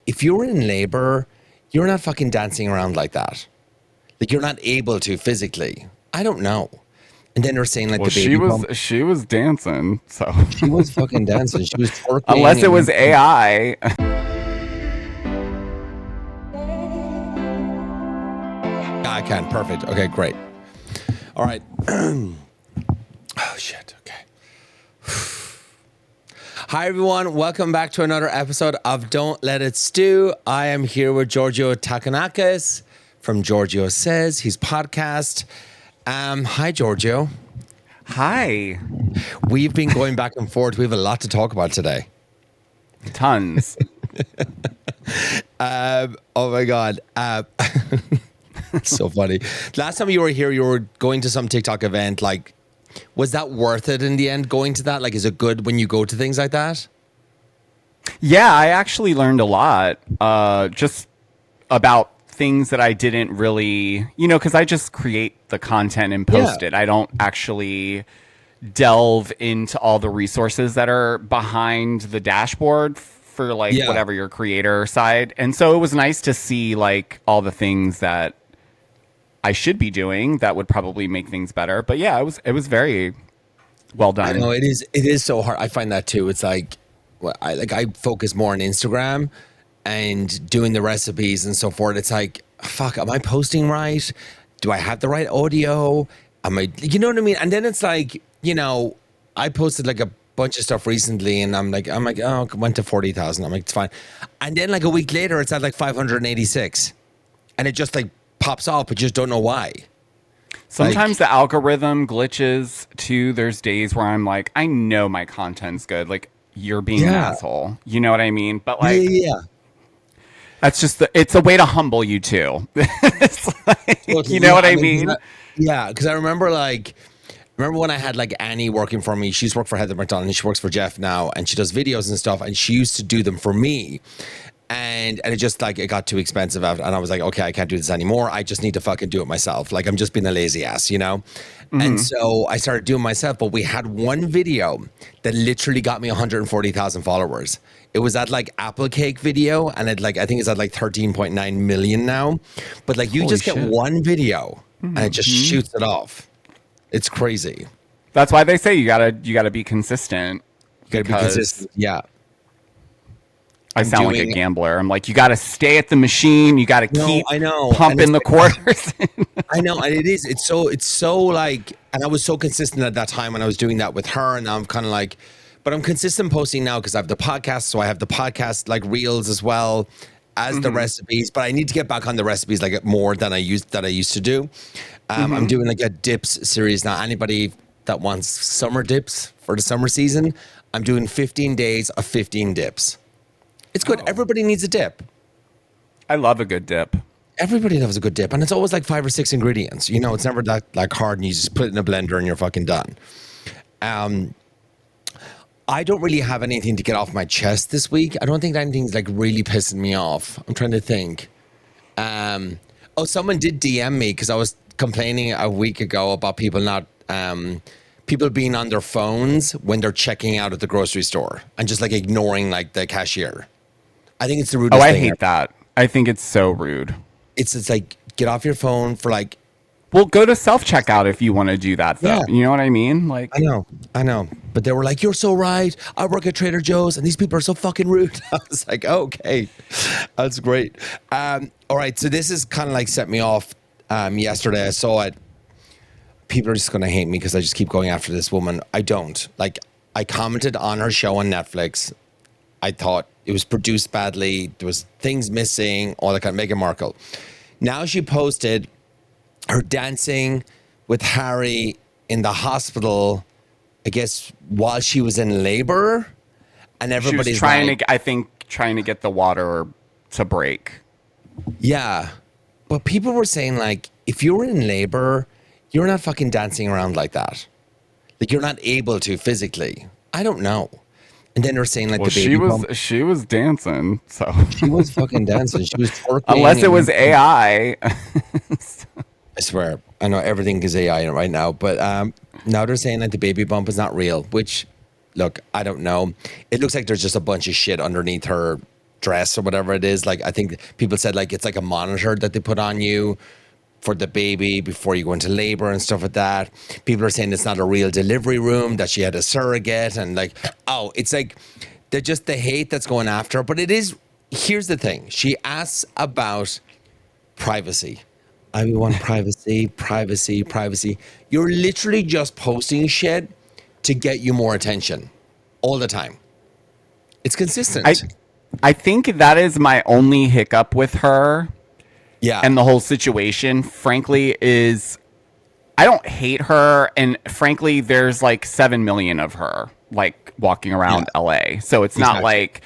if you're in labor, you're not fucking dancing around like that. Like you're not able to physically. I don't know. And then they're saying like Well, the baby bump. she was dancing, so She was fucking dancing. She was twerking. unless it was AI. I can. Perfect. Okay, great. All right. Oh, shit. Okay. Hi, everyone. Welcome back to another episode of Don't Let It Stu. I am here with Georgio Takounakis from Georgio Says, his podcast. Hi, Georgio. Hi. We've been going back and forth. We have a lot to talk about today. Tons. Oh, my God. So funny. Last time you were here, you were going to some TikTok event. Like, was that worth it in the end, going to that? Like, is it good when you go to things like that? Yeah, I actually learned a lot just about things that I didn't really, because I just create the content and post it. I don't actually delve into all the resources that are behind the dashboard for whatever your creator side. And so it was nice to see like all the things that I should be doing that would probably make things better. But yeah, it was very well done. I know it is so hard. I find that too. It's like, I focus more on Instagram and doing the recipes and so forth. It's like, fuck, am I posting right? Do I have the right audio? You know what I mean? And then it's like, I posted like a bunch of stuff recently and I'm like, oh, it went to 40,000. I'm like, it's fine. And then like a week later, it's at like 586 and it just like pops off, but just don't know why. Sometimes the algorithm glitches too. There's days where I'm like, I know my content's good. Like you're being an asshole. You know what I mean? But like, that's just it's a way to humble you too. It's like, you know what I mean? Because I remember when I had like Annie working for me. She's worked for Heather McDonald and she works for Jeff now, and she does videos and stuff. And she used to do them for me. And it just like, it got too expensive and I was like, okay, I can't do this anymore. I just need to fucking do it myself. Like I'm just being a lazy ass, Mm-hmm. And so I started doing it myself, but we had one video that literally got me 140,000 followers. It was that like apple cake video and it I think it's at like 13.9 million now. But like you just get one video and it just shoots it off. It's crazy. That's why they say you gotta be consistent. You gotta be consistent. Yeah. I sound like a gambler. I'm like, you got to stay at the machine. You got to keep pumping the quarters. I know. And it's so like, and I was so consistent at that time when I was doing that with her. And now I'm kind of like, but I'm consistent posting now because I have the podcast. So I have the podcast like reels as well as the recipes, but I need to get back on the recipes like more than I used to do. I'm doing like a dips series now. Anybody that wants summer dips for the summer season, I'm doing 15 days of 15 dips. It's good. Everybody needs a dip. I love a good dip. Everybody loves a good dip. And it's always like 5 or 6 ingredients. It's never that like hard and you just put it in a blender and you're fucking done. I don't really have anything to get off my chest this week. I don't think anything's like really pissing me off. I'm trying to think. Someone did DM me because I was complaining a week ago about people not... people being on their phones when they're checking out at the grocery store and just like ignoring like the cashier. I think it's the rudest thing. I hate that. I think it's so rude. It's like, get off your phone for like... Well, go to self-checkout if you want to do that, though. Yeah. You know what I mean? Like, I know. But they were like, you're so right. I work at Trader Joe's and these people are so fucking rude. I was like, okay, that's great. All right. So this is kind of like set me off yesterday. I saw it. People are just going to hate me because I just keep going after this woman. I don't. Like, I commented on her show on Netflix. I thought it was produced badly. There was things missing, all that kind of Meghan Markle. Now she posted her dancing with Harry in the hospital, I guess, while she was in labor. And everybody's trying to get the water to break. Yeah. But people were saying, like, if you're in labor, you're not fucking dancing around like that. Like, you're not able to physically. I don't know. And then they're saying, like, the baby bump. She was dancing, so. She was fucking dancing. She was twerking. Unless it was AI. I swear. I know everything is AI right now. But now they're saying, like, the baby bump is not real, which, look, I don't know. It looks like there's just a bunch of shit underneath her dress or whatever it is. Like, I think people said like it's like a monitor that they put on you for the baby before you go into labor and stuff like that. People are saying it's not a real delivery room, that she had a surrogate, and like, oh, it's like they're just the hate that's going after her. But it is, here's the thing. She asks about privacy. I want privacy, privacy, privacy. You're literally just posting shit to get you more attention all the time. It's consistent. I think that is my only hiccup with her. Yeah. And the whole situation, frankly, is I don't hate her. And frankly, there's like 7 million of her like walking around LA. So it's not like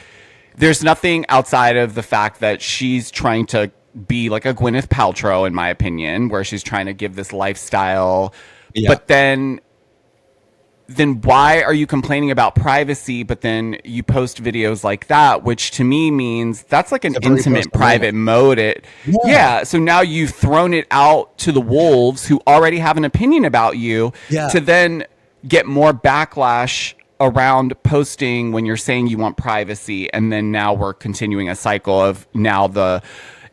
there's nothing outside of the fact that she's trying to be like a Gwyneth Paltrow, in my opinion, where she's trying to give this lifestyle. Yeah. But then why are you complaining about privacy, but then you post videos like that, which to me means that's like an intimate private mode. Yeah. So now you've thrown it out to the wolves who already have an opinion about you to then get more backlash around posting when you're saying you want privacy. And then now we're continuing a cycle of now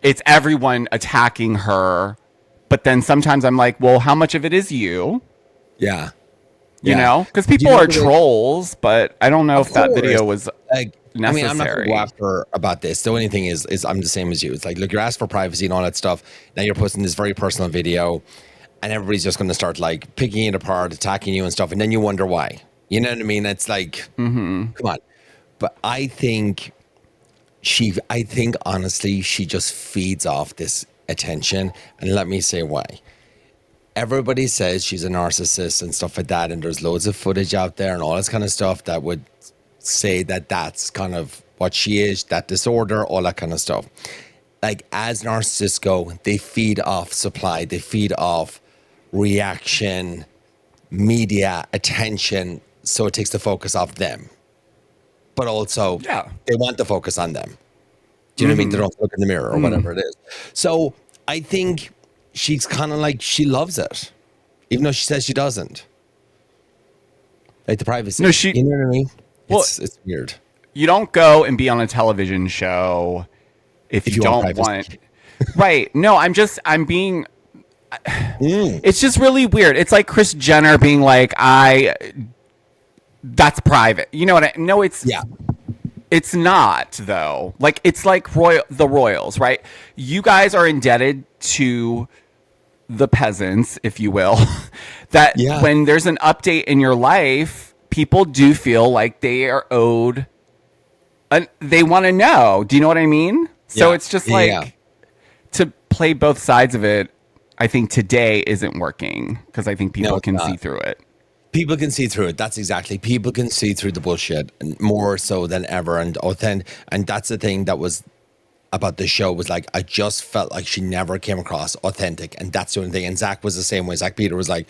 it's everyone attacking her. But then sometimes I'm like, well, how much of it is you? Yeah. You know, because people are trolls, but I don't know if that video was like necessary. I mean, I'm not going to go after her about this. The only thing is I'm the same as you. It's like, look, you're asked for privacy and all that stuff. Now you're posting this very personal video, and everybody's just going to start like picking it apart, attacking you and stuff, and then you wonder why. You know what I mean? It's like, come on. But I think honestly, she just feeds off this attention, and let me say why. Everybody says she's a narcissist and stuff like that, and there's loads of footage out there and all this kind of stuff that would say that that's kind of what she is, that disorder, all that kind of stuff. Like, as narcissists go, they feed off supply, they feed off reaction, media, attention, so it takes the focus off them. But also, they want the focus on them. Do you know what I mean? They don't look in the mirror or whatever it is. So I think she's kind of like, she loves it, even though she says she doesn't. Like the privacy. No, you know what I mean? Well, it's weird. You don't go and be on a television show if you don't want. Right. No, I'm being. It's just really weird. It's like Kris Jenner being like, that's private. You know what I? No, it's. Yeah. It's not, though. Like, it's like the royals, right? You guys are indebted to the peasants, if you will, that when there's an update in your life, people do feel like they are owed, they want to know. Do you know what I mean? So it's just like, to play both sides of it, I think today isn't working, because I think people can see through it. People can see through it. That's exactly. People can see through the bullshit more so than ever. And that's the thing that was about the show, was like, I just felt like she never came across authentic. And that's the only thing. And Zach was the same way. Zach Peter was like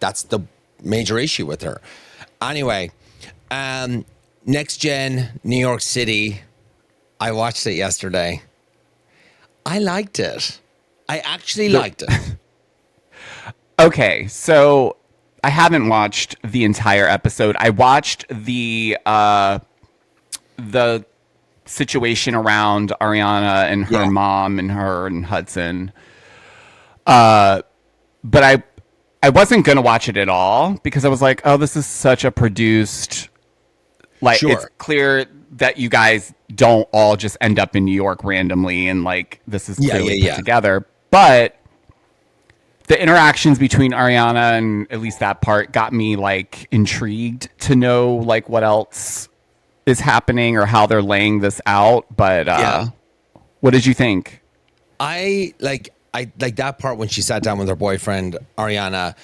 that's the major issue with her. Anyway, Next Gen, New York City. I watched it yesterday. I liked it. I actually liked it. Okay, so I haven't watched the entire episode. I watched the situation around Ariana and her mom and her and Hudson. But I wasn't going to watch it at all, because I was like, oh, this is such a produced, like, it's clear that you guys don't all just end up in New York randomly, and like, this is clearly put together. But the interactions between Ariana and at least that part got me like intrigued to know like what else is happening or how they're laying this out. But what did you think? I like that part when she sat down with her boyfriend, Ariana,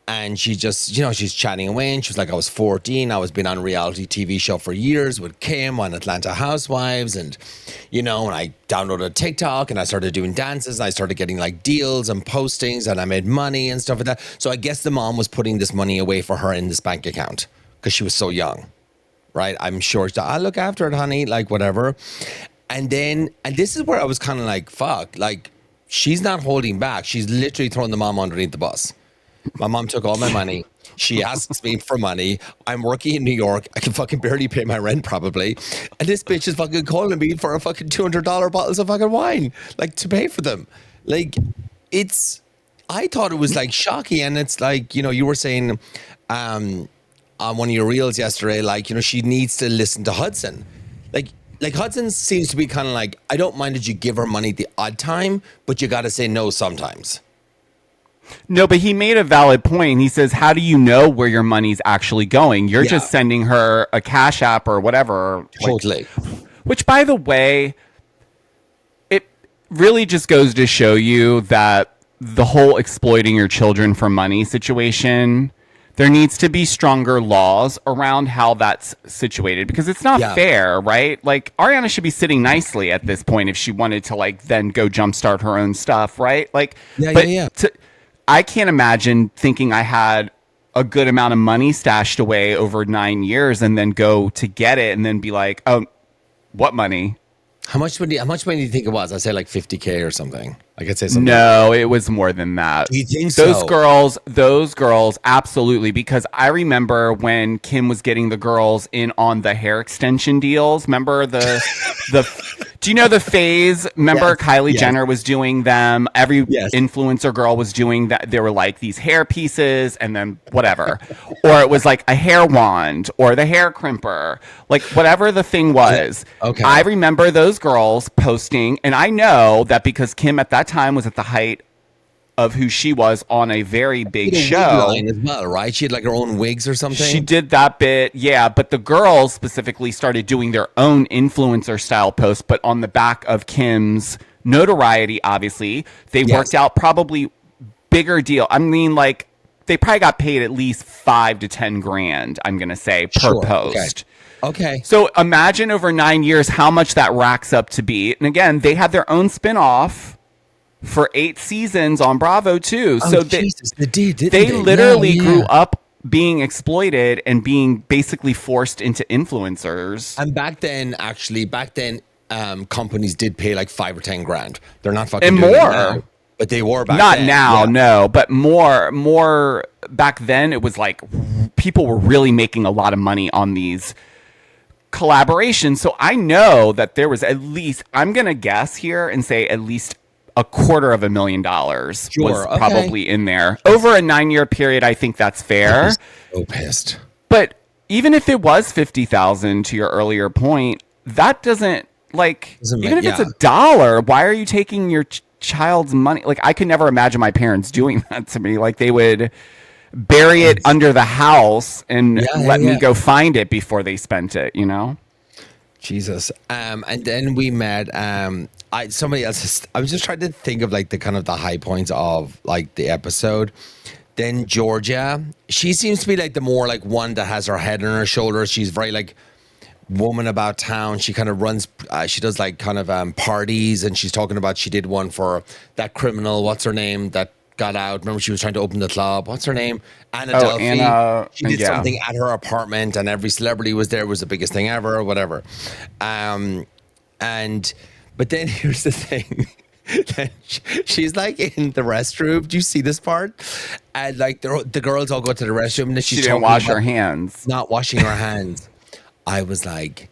and she just, she's chatting away, and she was like, I was 14. I was been on a reality TV show for years with Kim on Atlanta Housewives. And, and I downloaded TikTok, and I started doing dances. And I started getting like deals and postings, and I made money and stuff like that. So I guess the mom was putting this money away for her in this bank account because she was so young, right? I'm sure she's like, I'll look after it, honey, like whatever. And this is where I was kind of like, fuck, like, she's not holding back. She's literally throwing the mom underneath the bus. My mom took all my money. She asks me for money. I'm working in New York. I can fucking barely pay my rent probably. And this bitch is fucking calling me for a fucking $200 bottles of fucking wine, like to pay for them. Like I thought it was like shocking. And it's like, you were saying on one of your reels yesterday, like, she needs to listen to Hudson. Like Hudson seems to be kind of like, I don't mind that you give her money the odd time, but you got to say no sometimes. No, but he made a valid point. He says, how do you know where your money's actually going? You're just sending her a Cash App or whatever. Totally. Which, by the way, it really just goes to show you that the whole exploiting your children for money situation, there needs to be stronger laws around how that's situated, because it's not fair, right? Like, Ariana should be sitting nicely at this point if she wanted to, like, then go jumpstart her own stuff, right? Like, I can't imagine thinking I had a good amount of money stashed away over 9 years and then go to get it and then be like, oh, what money? How much money do you think it was? I'd say like 50K or something. I could say something. No, it was more than that. Do you think Those girls, absolutely. Because I remember when Kim was getting the girls in on the hair extension deals. Remember do you know the phase? Remember Kylie Jenner was doing them. Every influencer girl was doing that. They were like these hair pieces and then whatever. Or it was like a hair wand or the hair crimper. Like whatever the thing was. Okay. I remember those girls posting, and I know that because Kim at that time was at the height of who she was on a very big show line as well, right? She had like her own wigs or something. She did that bit, yeah. But the girls specifically started doing their own influencer style posts, but on the back of Kim's notoriety. Obviously, they worked out probably bigger deal. I mean, like they probably got paid at least $5 to $10 grand. I'm gonna say per post. Okay. So imagine over 9 years how much that racks up to be. And again, they had their own spinoff for 8 seasons on Bravo too. Oh, so Jesus, they literally grew up being exploited and being basically forced into influencers. And back then, companies did pay like 5 or 10 grand. They're not fucking and doing more. It now, but they were back not then. Now, no, but more back then. It was like people were really making a lot of money on these collaborations. So I know that there was at least, I'm gonna guess here and say at least $250,000 was probably in there over a 9-year period. I think that's fair. So pissed. But even if it was 50,000, to your earlier point, that doesn't even if it's $1, why are you taking your child's money? Like, I could never imagine my parents doing that to me. Like, they would bury it under the house and let me go find it before they spent it, Jesus. And then we met somebody else. I was just trying to think of like the kind of the high points of like the episode. Then Georgia, she seems to be like the more like one that has her head on her shoulders. She's very like woman about town. She kind of runs, she does like kind of parties, and she's talking about, she did one for that criminal, what's her name, that got out. Remember, she was trying to open the club. What's her name? Anna Delphi. She did something at her apartment, and every celebrity was there. It was the biggest thing ever, or whatever. But then here's the thing. She's like in the restroom. Do you see this part? And like the girls all go to the restroom, and she didn't wash her hands. Not washing her hands. I was like,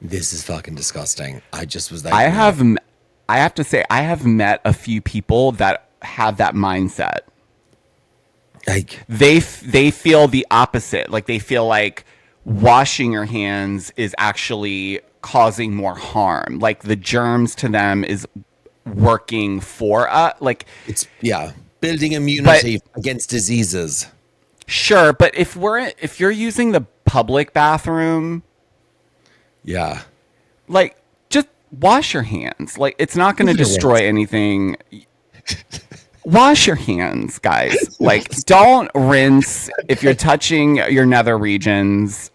this is fucking disgusting. I just was like, I have to say, I have met a few people that have that mindset. Like they feel the opposite. Like they feel like washing your hands is actually causing more harm. Like the germs to them is working for like it's building immunity against diseases. Sure, but if you're using the public bathroom, like just wash your hands. Like it's not going to destroy anything. Wash your hands, guys. Like don't rinse if you're touching your nether regions.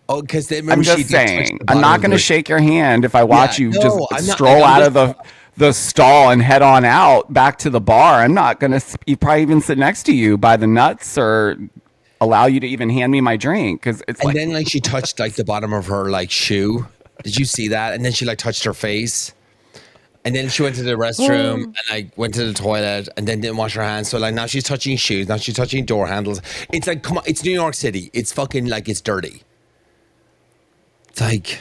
Oh, because I'm just saying, I'm not going to shake your hand if I watch you stroll out of the stall and head on out back to the bar. I'm not going to probably even sit next to you by the nuts or allow you to even hand me my drink. Cause it's and then like she touched like the bottom of her like shoe. Did you see that? And then she like touched her face. And then she went to the restroom and like went to the toilet and then didn't wash her hands. So like now she's touching shoes, now she's touching door handles. It's like, come on, it's New York City. It's fucking like, it's dirty. It's like,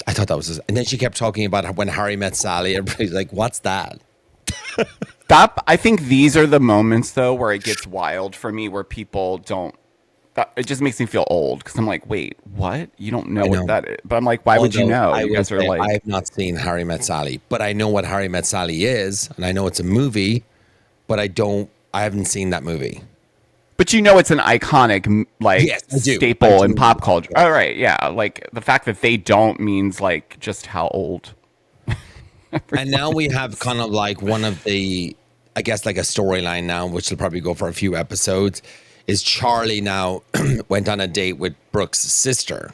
I thought that was, and then she kept talking about when Harry met Sally. Everybody's like, what's that? I think these are the moments though where it gets wild for me, where people don't. It just makes me feel old because I'm like, wait, what? You don't know what that is? But I'm like, why would you know? You guys are like, I have not seen Harry Met Sally, but I know what Harry Met Sally is, and I know it's a movie, but I haven't seen that movie. But you know, it's an iconic staple in pop culture. All right, yeah. Like the fact that they don't means like just how old. And now we have kind of like one of the, I guess like a storyline now, which will probably go for a few episodes. Is Charlie now went on a date with Brooke's sister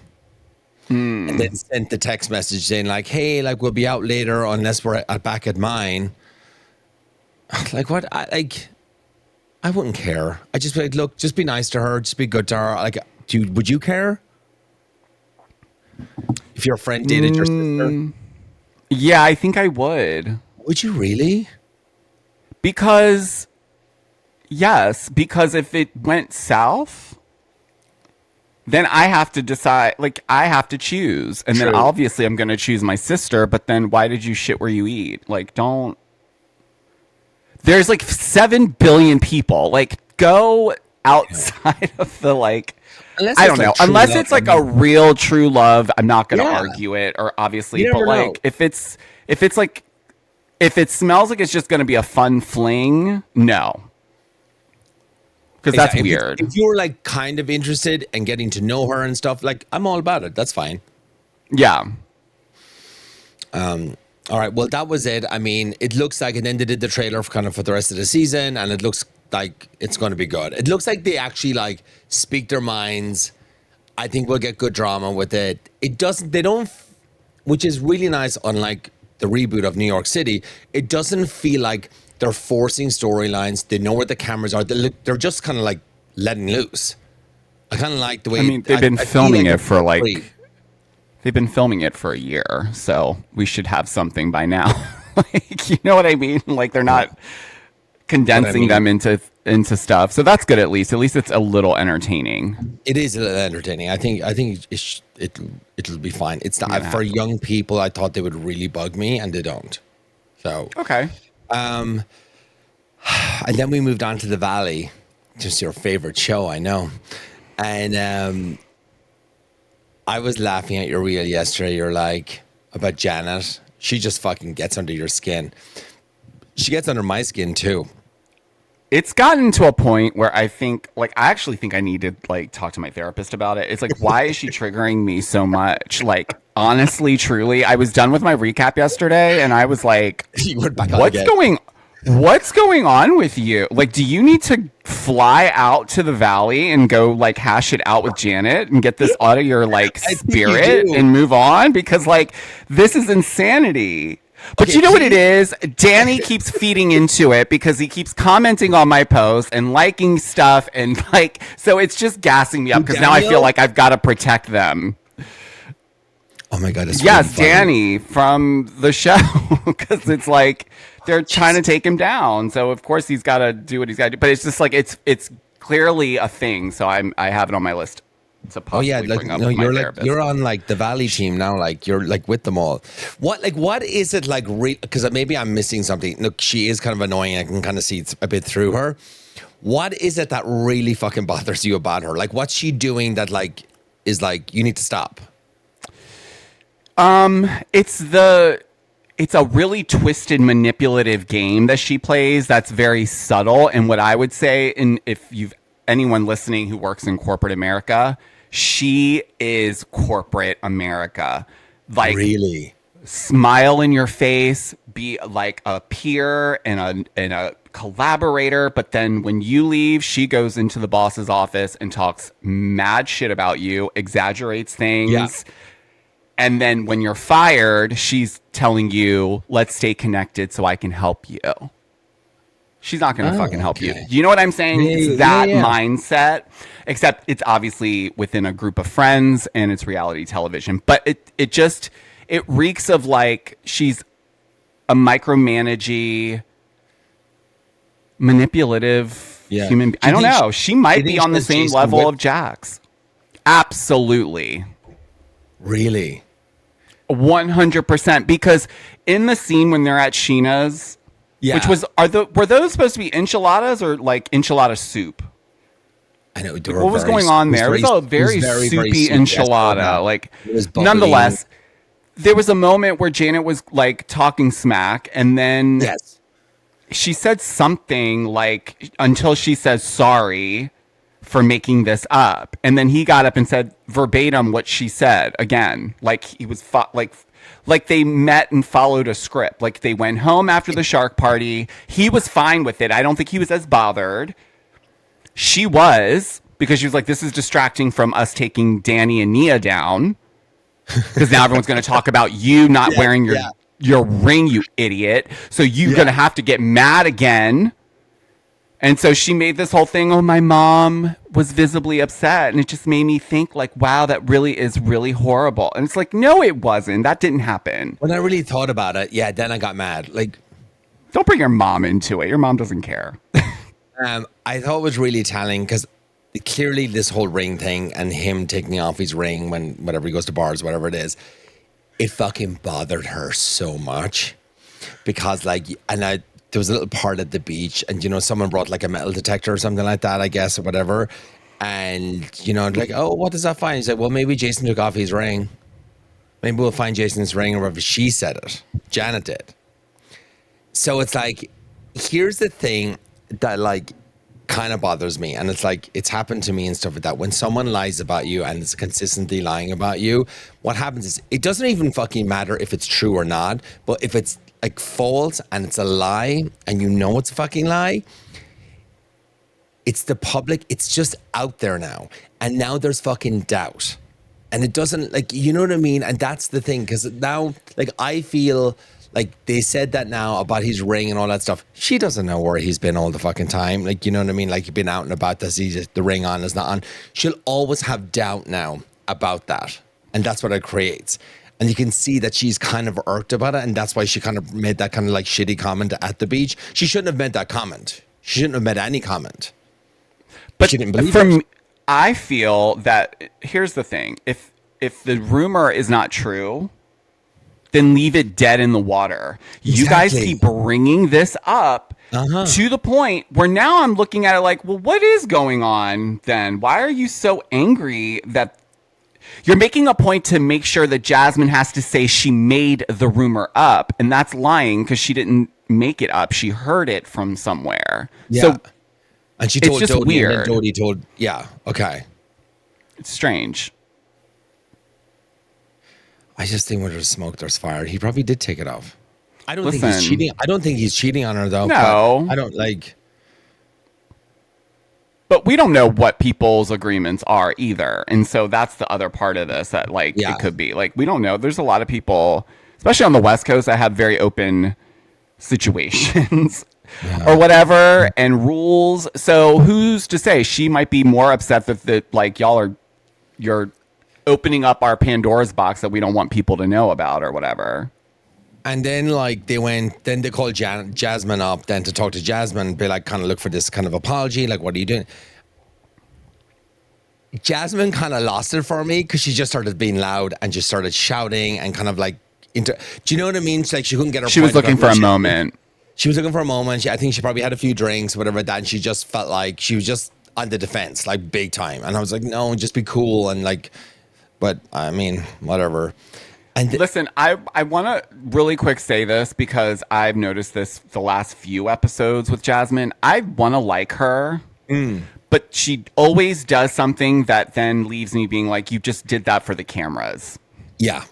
and then sent the text message saying like, hey, like we'll be out later unless we're back at mine. Like what? I wouldn't care. I just be like, look, just be nice to her. Just be good to her. Like, would you care? If your friend dated your sister? Yeah, I think I would. Would you really? Because... Yes, because if it went south, then I have to decide, like, I have to choose. And then obviously I'm going to choose my sister, but then why did you shit where you eat? Like, don't. There's like 7 billion people. Like, go outside of the, like, I don't know. Unless it's like a real true love, I'm not going to argue it, or obviously, but like, if it smells like it's just going to be a fun fling, no. Because that's weird. If you're like kind of interested in getting to know her and stuff, like I'm all about it. That's fine. Yeah. All right. Well, that was it. I mean, it looks like, and then they did the trailer for the rest of the season, and it looks like it's going to be good. It looks like they actually like speak their minds. I think we'll get good drama with it. They don't, which is really nice. Unlike the reboot of New York City, it doesn't feel like they're forcing storylines. They know where the cameras are. They're just kind of like letting loose. I kind of like the way. I mean, they've been filming it for like. They've been filming it for a year, so we should have something by now. Like, you know what I mean? Like they're not condensing them into stuff. So that's good at least. At least it's a little entertaining. It is a little entertaining. I think it'll be fine. It's not for young people. I thought they would really bug me, and they don't. So okay. And then we moved on to The Valley, just your favorite show, I know. And I was laughing at your reel yesterday. You're like, about Janet. She just fucking gets under your skin. She gets under my skin too. It's gotten to a point where I think, like, I actually think I need to, like, talk to my therapist about it. It's like, why is she triggering me so much? Like, honestly, truly, I was done with my recap yesterday, and I was like, what's going on with you? Like, do you need to fly out to the Valley and go, like, hash it out with Janet and get this out of your, like, spirit and move on? Because, like, this is insanity. But you know what it is? Danny keeps feeding into it because he keeps commenting on my posts and liking stuff. And like, so it's just gassing me up because now I feel like I've got to protect them. Oh my God. Yes, really Danny from the show. Because it's like, they're trying to take him down. So of course he's got to do what he's got to do. But it's just like, it's clearly a thing. So I have it on my list. You're on like the Valley team now. Like you're like with them all. What is it like? Because maybe I'm missing something. Look, she is kind of annoying. I can kind of see a bit through her. What is it that really fucking bothers you about her? Like, what's she doing that like is like you need to stop? It's a really twisted, manipulative game that she plays. That's very subtle. And what I would say, and if you've anyone listening who works in corporate America. She is corporate America. Like, really? Smile in your face, be like a peer and a collaborator. But then when you leave, she goes into the boss's office and talks mad shit about you, exaggerates things. Yeah. And then when you're fired, she's telling you, let's stay connected so I can help you. She's not going to fucking help you. Do you know what I'm saying? It's that mindset, except it's obviously within a group of friends and it's reality television. But it reeks of like she's a micromanaging, manipulative human. I don't know. She might be on the same level of Jax. Absolutely. Really? 100%. Because in the scene when they're at Sheena's, which was, were those supposed to be enchiladas or like enchilada soup? I know. What was going on there? It was a very soupy enchilada. Like, nonetheless, there was a moment where Janet was like talking smack, and then she said something like, until she says sorry for making this up, and then he got up and said verbatim what she said again. Like he was like they met and followed a script. Like they went home after the shark party. He was fine with it. I don't think he was as bothered. She was, because she was like, this is distracting from us taking Danny and Nia down. Because now everyone's going to talk about you not wearing your ring, you idiot. So you're going to have to get mad again. And so she made this whole thing, oh, my mom was visibly upset. And it just made me think like, wow, that really is really horrible. And it's like, no, it wasn't. That didn't happen. When I really thought about it, then I got mad. Like, don't bring your mom into it. Your mom doesn't care. I thought it was really telling because clearly this whole ring thing and him taking off his ring whenever he goes to bars, whatever it is, it fucking bothered her so much because there was a little part at the beach and, someone brought like a metal detector or something like that, I guess, or whatever. And, like, oh, what does that find? He's like, well, maybe Jason took off his ring. Maybe we'll find Jason's ring or whatever. She said it. Janet did. So it's like, here's the thing that like kind of bothers me, and it's like it's happened to me and stuff like that. When someone lies about you and is consistently lying about you, what happens is it doesn't even fucking matter if it's true or not, but if it's like false and it's a lie and it's a fucking lie, it's the public, it's just out there now, and now there's fucking doubt, and it doesn't, like, you know what I mean? And that's the thing, because now, like, I feel like they said that now about his ring and all that stuff. She doesn't know where he's been all the fucking time. Like, you know what I mean? Like, you've been out and about. Does he just, the ring on is not on? She'll always have doubt now about that. And that's what it creates. And you can see that she's kind of irked about it. And that's why she kind of made that kind of like shitty comment at the beach. She shouldn't have made that comment. She shouldn't have made any comment. But she didn't believe it. I feel that, here's the thing. If the rumor is not true, then leave it dead in the water. Exactly. You guys keep bringing this up to the point where now I'm looking at it like, well, what is going on then? Why are you so angry that you're making a point to make sure that Jasmine has to say she made the rumor up? And that's lying because she didn't make it up. She heard it from somewhere. Yeah. So, and she told it's just Dodie, weird. and then Dodie told, okay. It's strange. I just think when there's smoke, there's fire. He probably did take it off. I don't think he's cheating. I don't think he's cheating on her, though. No. I don't like. But we don't know what people's agreements are either. And so that's the other part of this that, like, it could be. Like, we don't know. There's a lot of people, especially on the West Coast, that have very open situations or whatever and rules. So who's to say? She might be more upset that like, you're opening up our Pandora's box that we don't want people to know about or whatever. And then like they called Jasmine up then to talk to Jasmine, be like, kind of look for this kind of apology. Like, what are you doing? Jasmine kind of lost it for me because she just started being loud and just started shouting and kind of like, do you know what I mean? It's like she couldn't get her. She was looking for a moment. She was looking for a moment. I think she probably had a few drinks, whatever that, and she just felt like she was just on the defense, like big time. And I was like, no, just be cool and like. But I mean, whatever. And listen, I want to really quick say this because I've noticed this the last few episodes with Jasmine. I want to like her, but she always does something that then leaves me being like, you just did that for the cameras. Yeah.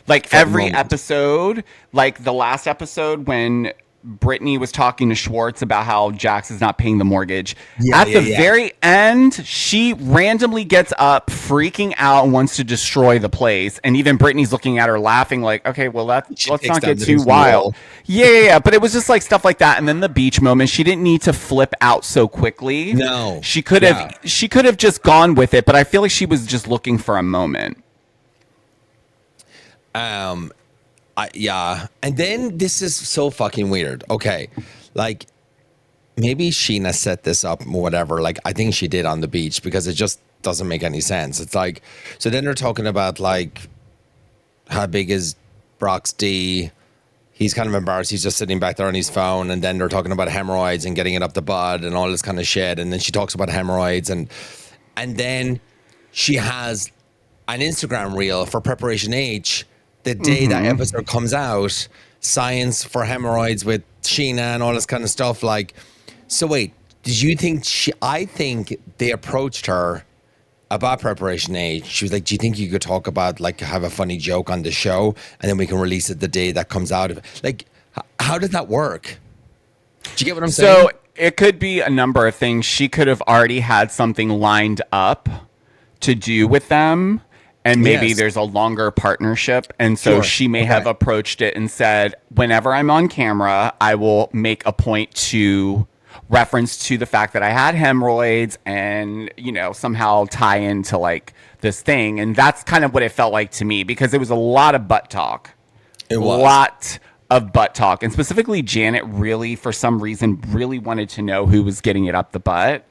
Like for every episode, like the last episode when Brittany was talking to Schwartz about how Jax is not paying the mortgage. At the very end, she randomly gets up, freaking out, and wants to destroy the place. And even Brittany's looking at her, laughing, like, "Okay, well, let's not get too wild." Yeah. But it was just like stuff like that. And then the beach moment, she didn't need to flip out so quickly. No, she could have. She could have just gone with it. But I feel like she was just looking for a moment. Yeah. And then this is so fucking weird. Okay. Like, maybe Sheena set this up or whatever. Like, I think she did on the beach because it just doesn't make any sense. It's like, so then they're talking about like, how big is Brock's D? He's kind of embarrassed. He's just sitting back there on his phone. And then they're talking about hemorrhoids and getting it up the butt and all this kind of shit. And then she talks about hemorrhoids. And then she has an Instagram reel for Preparation H the day that episode comes out. Science for hemorrhoids with Sheena and all this kind of stuff. Like, so wait, did you think I think they approached her about Preparation H. She was like, do you think you could talk about, like, have a funny joke on the show and then we can release it the day that comes out of it? Like, how did that work? Do you get what I'm saying? So it could be a number of things. She could have already had something lined up to do with them. And maybe there's a longer partnership. And so she may have approached it and said, whenever I'm on camera, I will make a point to reference to the fact that I had hemorrhoids and, you know, somehow tie into like this thing. And that's kind of what it felt like to me, because it was a lot of butt talk. It was a lot of butt talk. And specifically Janet really, for some reason, really wanted to know who was getting it up the butt.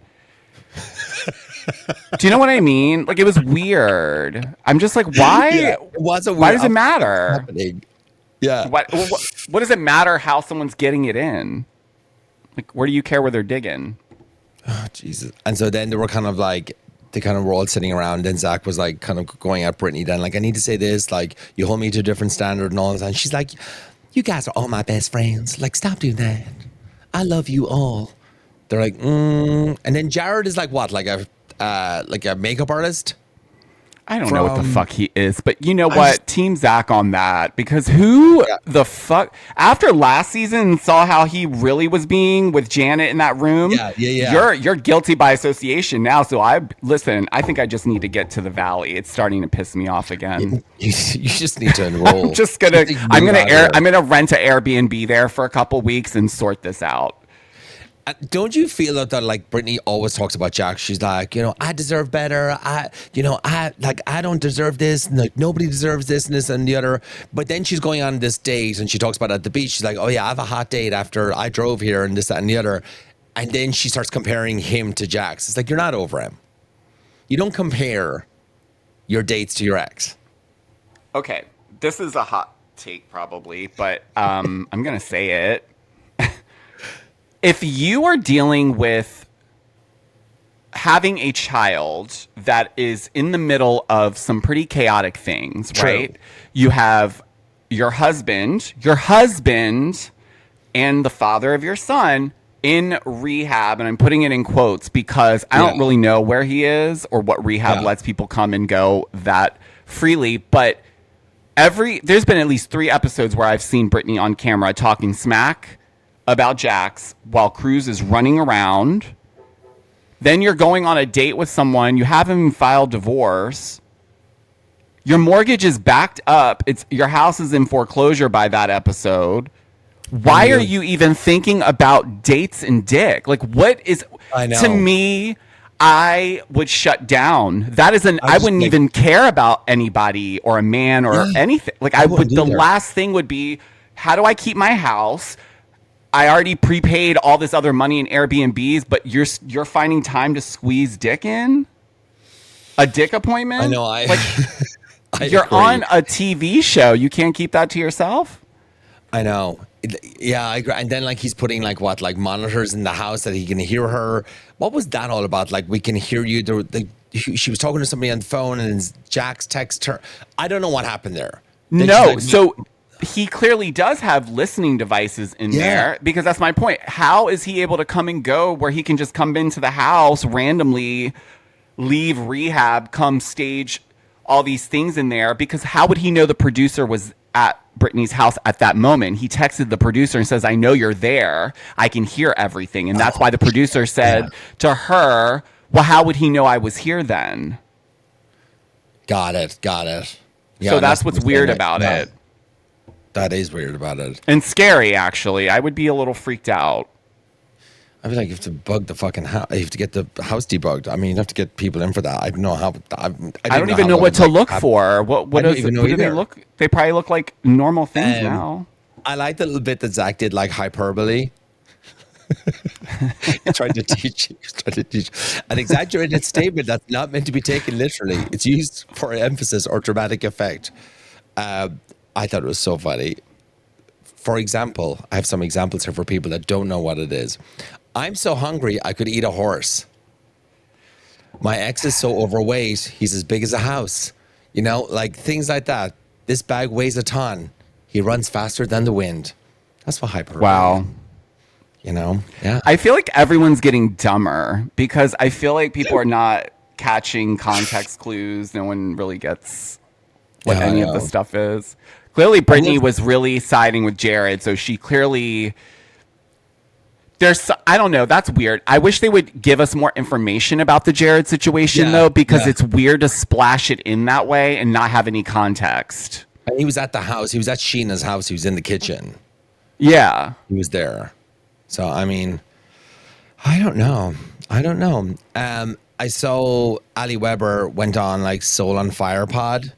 Do you know what I mean? Like, it was weird. I'm just like, why? Yeah, why does it matter? Happening? Yeah. What does it matter how someone's getting it in? Like, where do you care where they're digging? Oh, Jesus. And so then they were kind of like, they kind of were all sitting around. And Zach was like, kind of going at Brittany then, like, I need to say this, like, you hold me to a different standard and all this. And she's like, you guys are all my best friends. Like, stop doing that. I love you all. They're like, And then Jared is like, what? Like a makeup artist? I don't know what the fuck he is, but you know what? Team Zach on that, because who the fuck, after last season saw how he really was being with Janet in that room. Yeah. You're guilty by association now. So I think I just need to get to the valley. It's starting to piss me off again. You just need to enroll. I'm gonna rent an Airbnb there for a couple weeks and sort this out. Don't you feel that like Brittany always talks about Jack? She's like, you know, I deserve better. I don't deserve this. Like, nobody deserves this and this and the other. But then she's going on this date and she talks about it at the beach. She's like, oh yeah, I have a hot date after I drove here and this, that, and the other. And then she starts comparing him to Jack's. It's like, you're not over him. You don't compare your dates to your ex. Okay, this is a hot take probably, but I'm gonna say it. If you are dealing with having a child that is in the middle of some pretty chaotic things, right? You have your husband, and the father of your son in rehab, and I'm putting it in quotes because I don't really know where he is or what rehab lets people come and go that freely, but there's been at least 3 episodes where I've seen Brittany on camera talking smack about Jax while Cruz is running around. Then you're going on a date with someone. You haven't filed divorce. Your mortgage is backed up. Your house is in foreclosure by that episode. Why are you even thinking about dates and dick? Like, what is... I know. To me, I would shut down. That is I wouldn't even care about anybody or a man or anything. Like, I would. The last thing would be, how do I keep my house? I already prepaid all this other money in Airbnbs, but you're finding time to squeeze dick in? A dick appointment? I know. You're agree. On a TV show. You can't keep that to yourself? I know. Yeah, I agree. And then like he's putting like what, like monitors in the house that he can hear her. What was that all about? Like, we can hear you. She was talking to somebody on the phone and Jax texted her. I don't know what happened there. Then no. So he clearly does have listening devices in there, because that's my point. How is he able to come and go where he can just come into the house randomly, leave rehab, come stage all these things in there? Because how would he know the producer was at Brittany's house at that moment? He texted the producer and says, I know you're there. I can hear everything. And that's why the producer said to her, well, how would he know I was here then? Got it. Yeah, so that's what's weird about it. That is weird about it. And scary, actually. I would be a little freaked out. I'd be like, you have to bug the fucking house. You have to get the house debugged. I mean, you have to get people in for that. I don't know how. I don't even know what to look for. What I don't even know do they either. look? They probably look like normal things now. I like the little bit that Zach did, like hyperbole. He's trying to teach an exaggerated statement that's not meant to be taken literally. It's used for emphasis or dramatic effect. I thought it was so funny. For example, I have some examples here for people that don't know what it is. I'm so hungry, I could eat a horse. My ex is so overweight, he's as big as a house. You know, like things like that. This bag weighs a ton. He runs faster than the wind. That's what hyperbole. Wow. Is, you know? Yeah. I feel like everyone's getting dumber because I feel like people are not catching context clues. No one really gets what any of the stuff is. Clearly, Brittany was really siding with Jared, so she clearly... I don't know. That's weird. I wish they would give us more information about the Jared situation, though, because it's weird to splash it in that way and not have any context. And he was at the house. He was at Sheena's house. He was in the kitchen. Yeah. He was there. So, I mean, I don't know. I saw Ali Weber went on like Soul on Fire pod,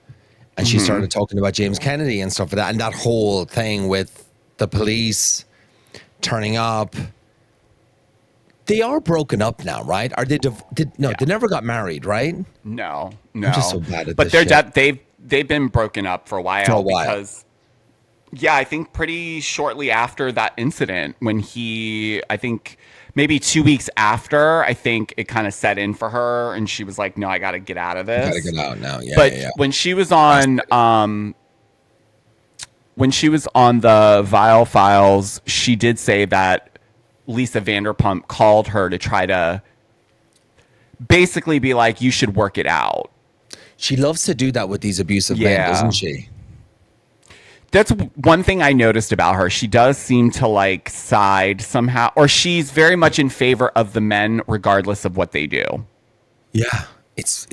and she started talking about James Kennedy and stuff like that. And that whole thing with the police turning up. They are broken up now, right? Are they? They never got married, right? No. I'm just so bad at but this they've been broken up for a while. Because I think pretty shortly after that incident, when I think maybe 2 weeks after, I think it kind of set in for her, and she was like, "No, I got to get out of this. I got to get out now." Yeah, but when she was on, the Vile Files, she did say that Lisa Vanderpump called her to try to basically be like, you should work it out. She loves to do that with these abusive men, doesn't she? That's one thing I noticed about her. She does seem to like side somehow, or she's very much in favor of the men regardless of what they do. Yeah. It's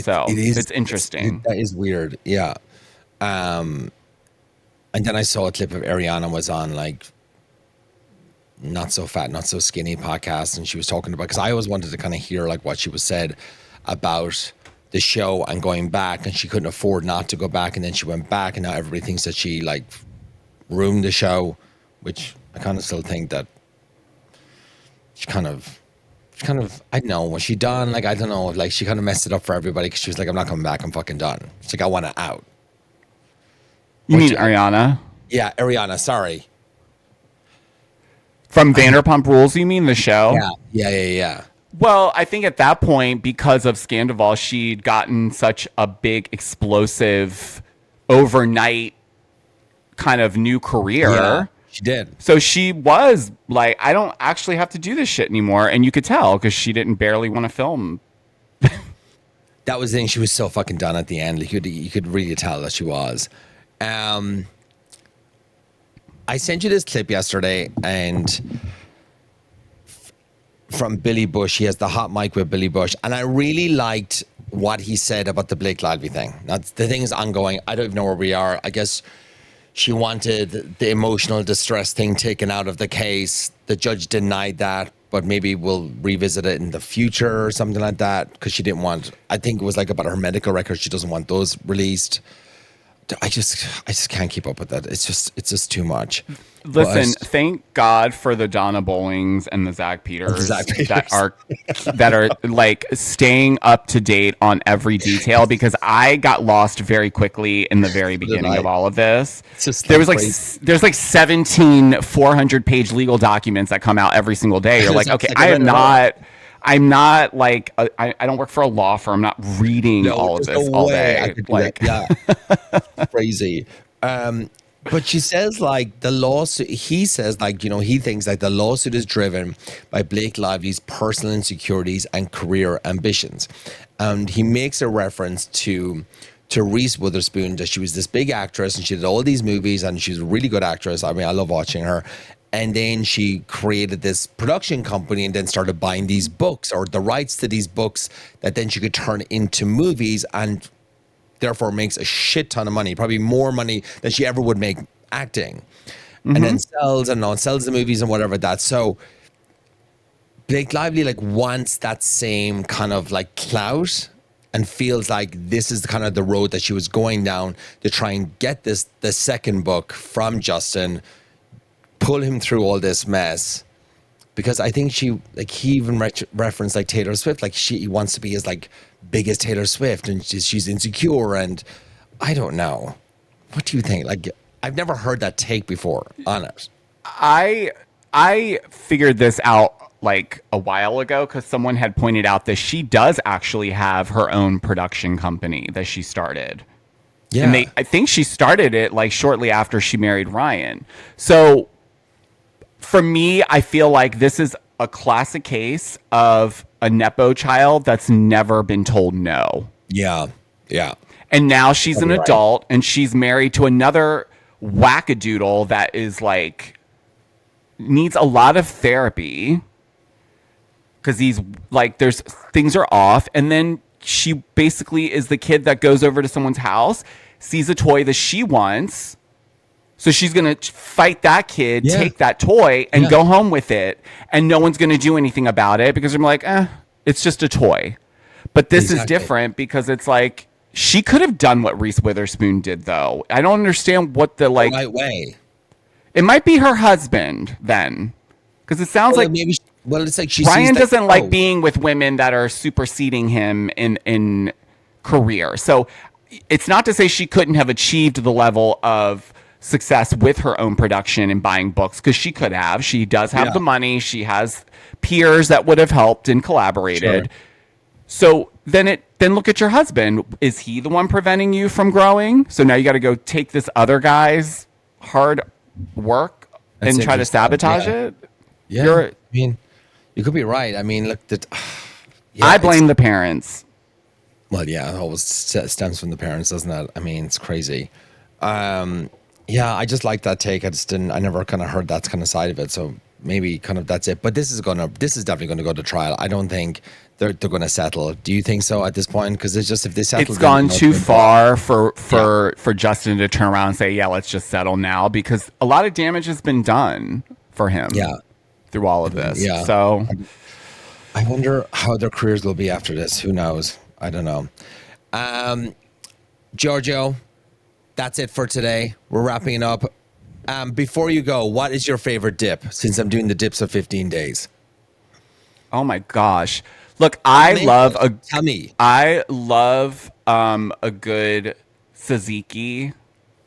interesting. That is weird. Yeah. And then I saw a clip of Ariana was on like Not So Fat, Not So Skinny podcast, and she was talking about, because I always wanted to kind of hear like what she was said about the show and going back, and she couldn't afford not to go back, and then she went back, and now everybody thinks that she like ruined the show, which I kind of still think that she kind of I don't know, was she done? Like, I don't know, like she kind of messed it up for everybody because she was like, I'm not coming back, I'm fucking done. She's like, I want to out. You mean Ariana? Yeah, Ariana, sorry. From Vanderpump Rules, you mean the show? Yeah. Well, I think at that point, because of Scandival, she'd gotten such a big, explosive, overnight kind of new career. Yeah, she did. So she was like, I don't actually have to do this shit anymore. And you could tell because she didn't barely want to film. That was the thing. She was so fucking done at the end. Like, you could really tell that she was. I sent you this clip yesterday, and from Billy Bush, he has the hot mic with Billy Bush, and I really liked what he said about the Blake Lively thing. Now, the thing is ongoing. I don't even know where we are. I guess she wanted the emotional distress thing taken out of the case. The judge denied that, but maybe we'll revisit it in the future or something like that, because she didn't want, I think it was like about her medical records. She doesn't want those released. I just can't keep up with that. It's just too much. Listen, thank God for the Donna Bowlings and the Zach Peters, that are like staying up to date on every detail, because I got lost very quickly in the very beginning of all of this. There's like 17 400-page legal documents that come out every single day. You're like, okay, I'm not like I don't work for a law firm. I'm not reading all of this all day. Crazy. But she says like the lawsuit, he says like, you know, he thinks like the lawsuit is driven by Blake Lively's personal insecurities and career ambitions. And he makes a reference to Reese Witherspoon, that she was this big actress and she did all these movies and she's a really good actress. I mean, I love watching her. And then she created this production company and then started buying these books, or the rights to these books, that then she could turn into movies, and therefore makes a shit ton of money, probably more money than she ever would make acting. And then sells the movies and whatever that. So Blake Lively like wants that same kind of like clout and feels like this is kind of the road that she was going down to try and get the second book from Justin, pull him through all this mess. Because I think he even referenced like Taylor Swift, like he wants to be as like big as Taylor Swift, and she's insecure, and I don't know. What do you think? Like, I've never heard that take before on it. I figured this out like a while ago because someone had pointed out that she does actually have her own production company that she started. Yeah. And I think she started it like shortly after she married Ryan. So for me, I feel like this is a classic case of a Nepo child that's never been told no. Yeah. Yeah. And now she's an adult and she's married to another wackadoodle that is like needs a lot of therapy. Because he's like, things are off. And then she basically is the kid that goes over to someone's house, sees a toy that she wants. So she's going to fight that kid, take that toy, and go home with it. And no one's going to do anything about it because I'm like, it's just a toy. But this is different because it's like, she could have done what Reese Witherspoon did, though. I don't understand what the like. Right way. It might be her husband then. Because it sounds like maybe. Well, it's like Ryan doesn't like being with women that are superseding him in career. So it's not to say she couldn't have achieved the level of success with her own production and buying books, because she could have. She does have the money. She has peers that would have helped and collaborated. Sure. So then look at your husband. Is he the one preventing you from growing? So now you got to go take this other guy's hard work and try to sabotage it? Yeah. I mean, you could be right. I mean, look, I blame the parents. Well, yeah, it always stems from the parents, doesn't it? I mean, it's crazy. Yeah, I just like that take. I never kind of heard that kind of side of it. So maybe kind of that's it. But this is definitely going to go to trial. I don't think they're going to settle. Do you think so at this point? Because it's just if they settle, it's gone too far for Justin to turn around and say, yeah, let's just settle now, because a lot of damage has been done for him. Yeah. Through all of this. Yeah. So I wonder how their careers will be after this. Who knows? I don't know. Georgio, that's it for today. We're wrapping it up. Before you go, what is your favorite dip, since I'm doing the dips of 15 days? Oh my gosh. Look, I love a good tzatziki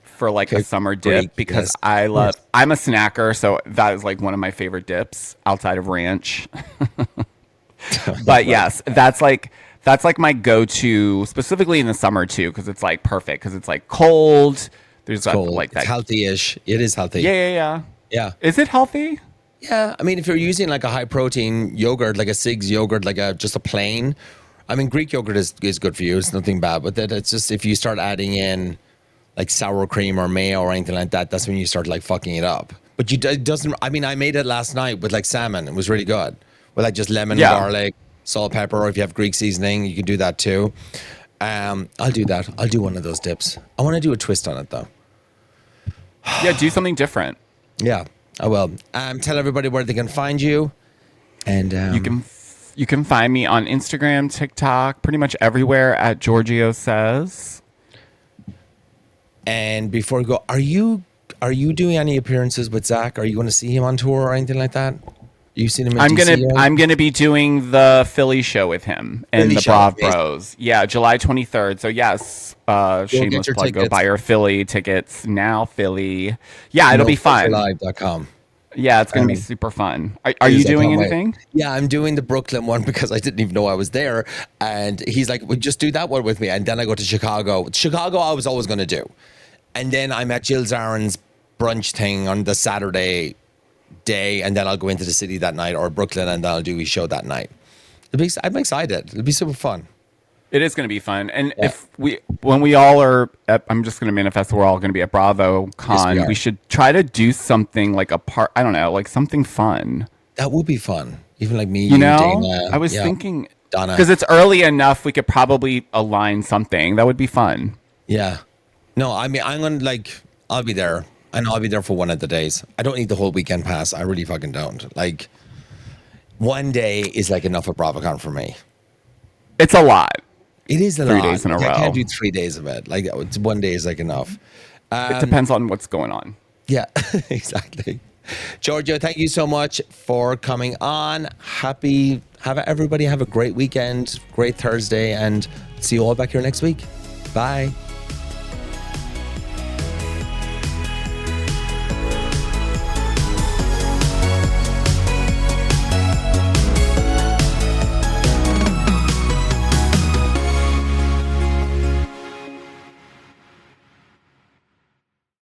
for like a summer dip, because I'm a snacker, so that is like one of my favorite dips outside of ranch. But yes, that's like my go-to, specifically in the summer too, because it's like perfect, because it's like cold. There's like that. It's healthy-ish. It is healthy. Yeah. Is it healthy? Yeah, I mean, if you're using like a high-protein yogurt, like a Sig's yogurt, like just a plain, I mean, Greek yogurt is good for you. It's nothing bad, but it's just if you start adding in like sour cream or mayo or anything like that, that's when you start like fucking it up. But it doesn't. I mean, I made it last night with like salmon. It was really good with like just lemon, garlic, salt, pepper. Or if you have Greek seasoning, you can do that too. I'll do that. I'll do one of those dips. I want to do a twist on it though. Yeah, do something different. Yeah, I will. Tell everybody where they can find you, and you can find me on Instagram, TikTok, pretty much everywhere at Georgio Says. And before we go, are you doing any appearances with Zach? Are you going to see him on tour or anything like that? You've seen him in DC? I'm gonna be doing the Philly show with him and the Brav Bros. Yeah, July 23rd. So yes, shameless plug. Go buy your Philly tickets now. Philly. Yeah, it'll be fun. Live.com. Yeah, it's gonna be super fun. Are you doing anything? Yeah, I'm doing the Brooklyn one because I didn't even know I was there. And he's like, well, just do that one with me. And then I go to Chicago. Chicago, I was always going to do. And then I'm at Jill Zarin's brunch thing on the Saturday day. And then I'll go into the city that night, or Brooklyn, and then I'll do a show that night. I'm excited. It'll be super fun. It is going to be fun. And when we all are, I'm just going to manifest that we're all going to be at BravoCon. Yes, we should try to do something like I don't know, like something fun. That would be fun. Even like me, Dana. I was thinking, Donna. Because it's early enough, we could probably align something. That would be fun. Yeah. No, I mean, I'm going to I'll be there. And I'll be there for one of the days. I don't need the whole weekend pass. I really fucking don't. Like, one day is like enough at BravoCon for me. It's a lot. It is a 3 lot. days in a Like, I row. can't do 3 days of it. Like one day is like enough. It depends on what's going on. Yeah, exactly. Georgio, thank you so much for coming on. Everybody have a great weekend, great Thursday, and see you all back here next week. Bye.